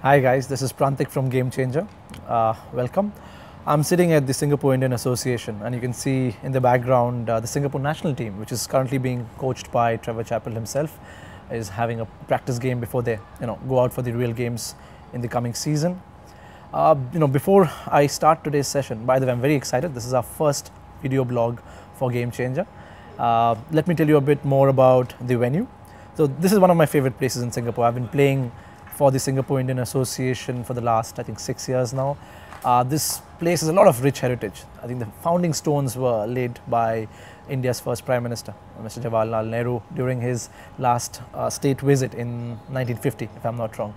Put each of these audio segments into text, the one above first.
Hi guys, this is Prantik from Game Changer. Welcome. I'm sitting at the Singapore Indian Association, and you can see in the background the Singapore national team, which is currently being coached by Trevor Chappell himself, is having a practice game before they go out for the real games in the coming season. Before I start today's session, by the way, I'm very excited. This is our first video blog for Game Changer. Let me tell you a bit more about the venue. So this is one of my favorite places in Singapore. I've been playing for the Singapore Indian Association for the last, I think, 6 years now. This place has a lot of rich heritage. I think the founding stones were laid by India's first Prime Minister, Mr. Jawaharlal Nehru, during his last state visit in 1950, if I'm not wrong.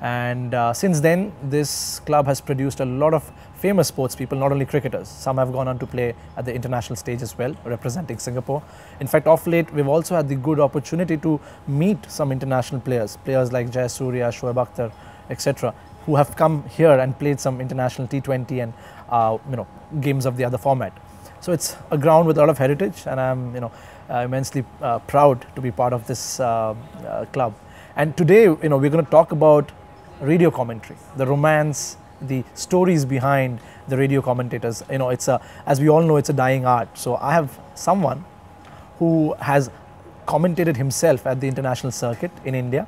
And since then, this club has produced a lot of famous sports people, not only cricketers. Some have gone on to play at the international stage as well, representing Singapore. In fact, of late, we've also had the good opportunity to meet some international players like Jayasuriya, Shoaib Akhtar, etc., who have come here and played some international T20 and games of the other format. So it's a ground with a lot of heritage, and I'm immensely proud to be part of this club. And today, we're going to talk about radio commentary, the romance, the stories behind the radio commentators. It's as we all know, it's a dying art. So I have someone who has commentated himself at the international circuit in India.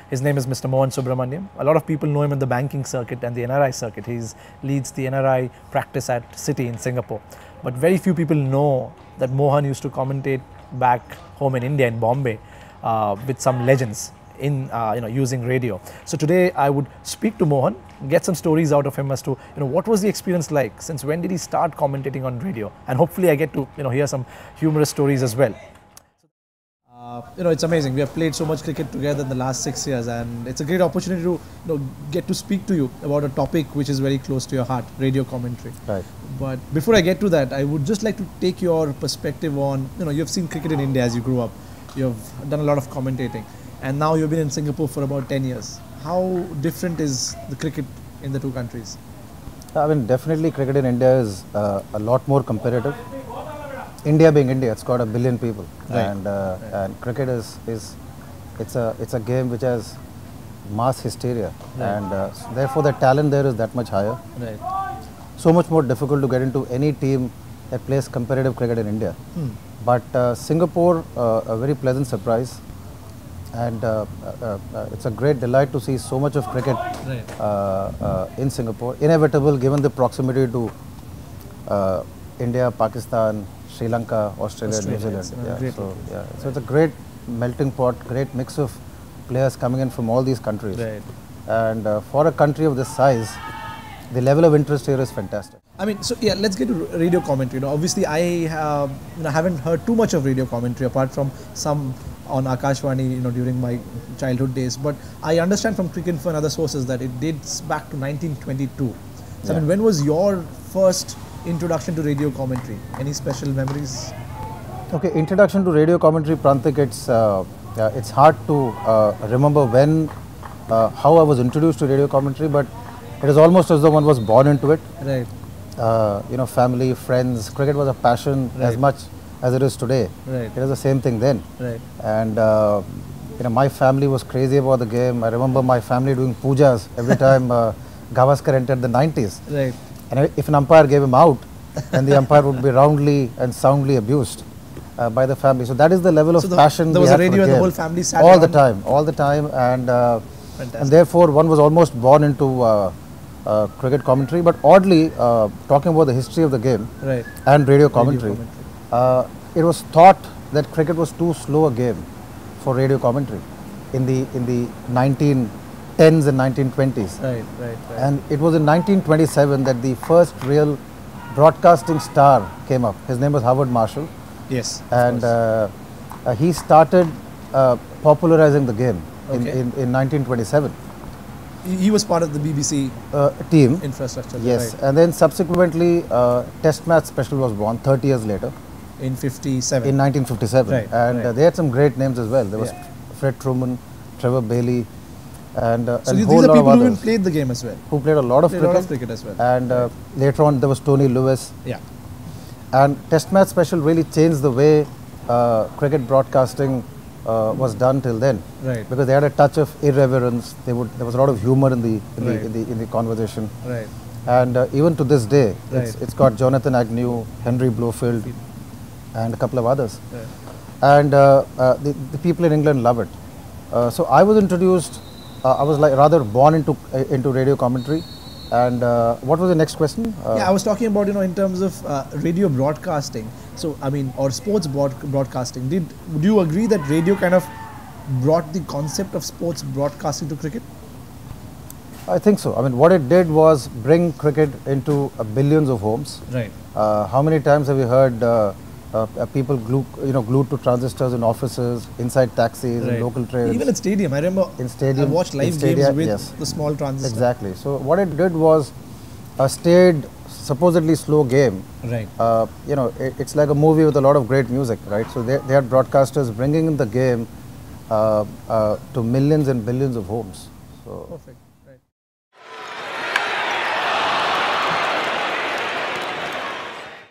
His name is Mr. Mohan Subramaniam. A lot of people know him in the banking circuit and the NRI circuit. He leads the NRI practice at Citi in Singapore. But very few people know that Mohan used to commentate back home in India, in Bombay, with some legends in using radio. So today I would speak to Mohan, get some stories out of him as to what was the experience like, since when did he start commentating on radio, and hopefully I get to hear some humorous stories as well. It's amazing. We have played so much cricket together in the last 6 years, and it's a great opportunity to get to speak to you about a topic which is very close to your heart, radio commentary. Right. But before I get to that, I would just like to take your perspective on, you've seen cricket in India as you grew up. You've done a lot of commentating, and now you've been in Singapore for about 10 years. How different is the cricket in the two countries? I mean, definitely cricket in India is a lot more competitive. India being India, it's got 1 billion people, right. And cricket it's a game which has mass hysteria, right. And therefore the talent there is that much higher. Right. So much more difficult to get into any team that plays competitive cricket in India. But Singapore, a very pleasant surprise, and it's a great delight to see so much of cricket, right. In Singapore. Inevitable given the proximity to India, Pakistan, Sri Lanka, Australia, New Zealand. So it's a great melting pot, great mix of players coming in from all these countries. Right. And for a country of this size, the level of interest here is fantastic. I mean, so yeah, let's get to radio commentary. Obviously, I haven't heard too much of radio commentary apart from some on Akashvani, during my childhood days. But I understand from Cricinfo and other sources that it dates back to 1922. So, I mean, when was your first introduction to radio commentary? Any special memories? Okay, introduction to radio commentary, Prantik, it's hard to remember how I was introduced to radio commentary, but it is almost as though one was born into it. Right. Family, friends, cricket was a passion, right, as much as it is today. Right. It was the same thing then. Right. And my family was crazy about the game. I remember my family doing pujas every time Gavaskar entered the 90s. Right. And if an umpire gave him out, then the umpire would be roundly and soundly abused by the family. So that is the level of passion there was a radio and the whole family sat all the time, and therefore one was almost born into cricket commentary. But oddly, talking about the history of the game, right, and radio commentary, it was thought that cricket was too slow a game for radio commentary in the 1910s and 1920s. Right. And it was in 1927 that the first real broadcasting star came up. His name was Howard Marshall. Yes. And he started popularizing the game in 1927. He was part of the BBC team infrastructure. Yes, right. And then subsequently Test Match Special was born 30 years later. In 57. In 1957. Right. And they had some great names as well. There was Fred Truman, Trevor Bailey, and so these are people who even played the game as well. Who played a lot of cricket as well. And later on there was Tony Lewis. Yeah. And Test Match Special really changed the way cricket broadcasting was done till then. Right. Because they had a touch of irreverence. There was a lot of humor in the conversation. Right. And even to this day, Right. it's got Jonathan Agnew, Henry Blofeld, and a couple of others. Right. And the people in England love it. So I was introduced. I was like rather born into radio commentary. And what was the next question? Yeah, I was talking about, in terms of radio broadcasting. So, I mean, or sports broadcasting. Do you agree that radio kind of brought the concept of sports broadcasting to cricket? I think so. I mean, what it did was bring cricket into billions of homes. Right. How many times have you heard people glued to transistors in offices, inside taxis, in local trains? Even at stadium, I remember. In stadium, I watched live games with the small transistor. Exactly. So what it did was a staid, supposedly slow game. Right. It's like a movie with a lot of great music, right? So they had broadcasters bringing in the game to millions and billions of homes. So perfect.